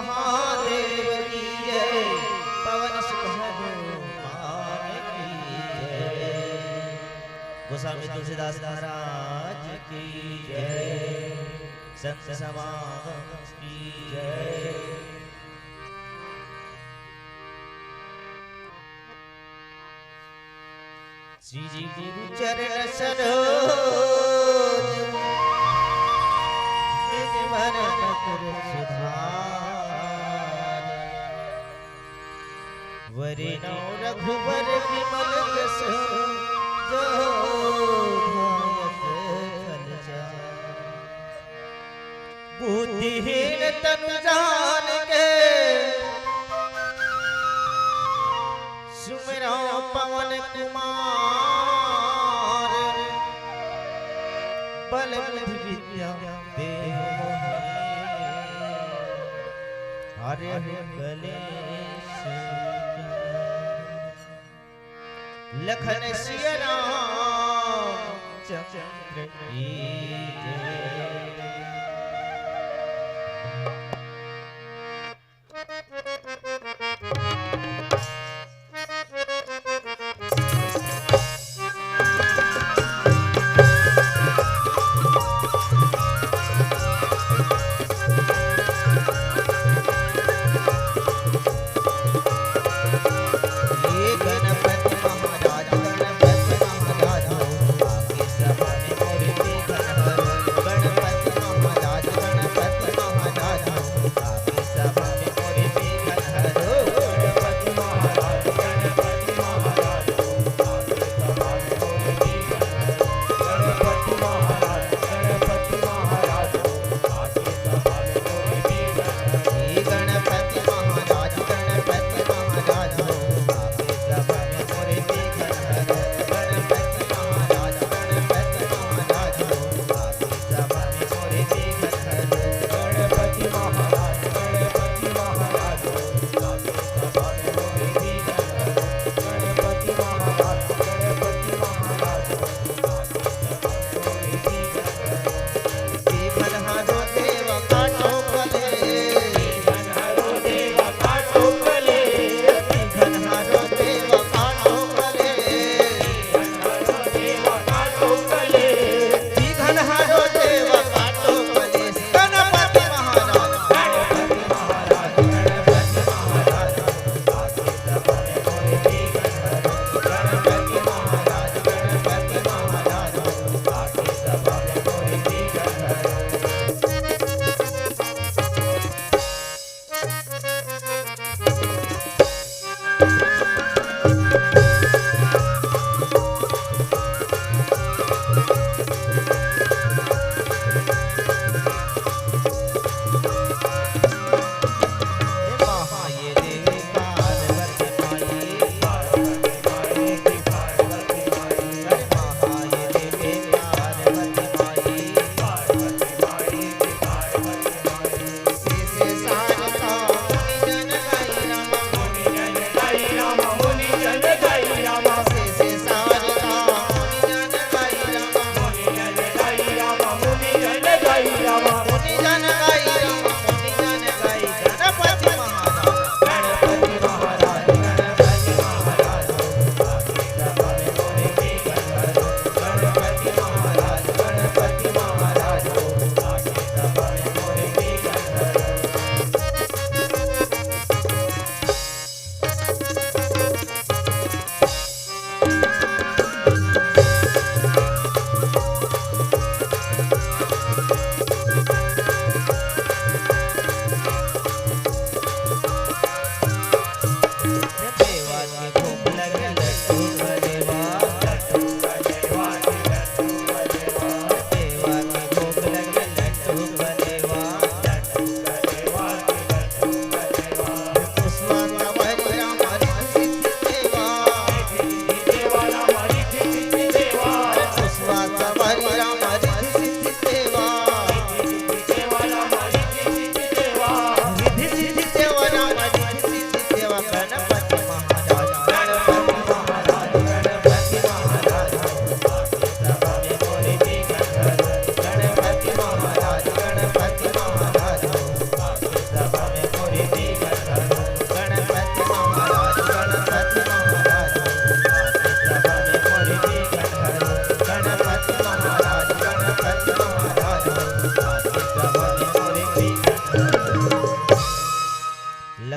महादेव की जय, पवन सुत हनुमान की जय, गोस्वामी तुलसीदास महाराज की जय, संत समागम की जय। श्री गुरु चरण सरोज निज मन मुकुर सुधार, वरिणो रघुवर विमल यश जो फल जाय, बुद्धिहीन तनु जान के सुमिरो पवन कुमार, बल बुद्धि विद्या देहु मोहि, हरे कलेश लखन सिय राम चंद्र की जय।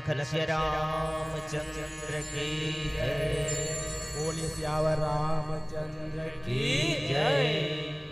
लखन सिया रामचंद्र की जय। बोलिए सियावर रामचंद्र की जय।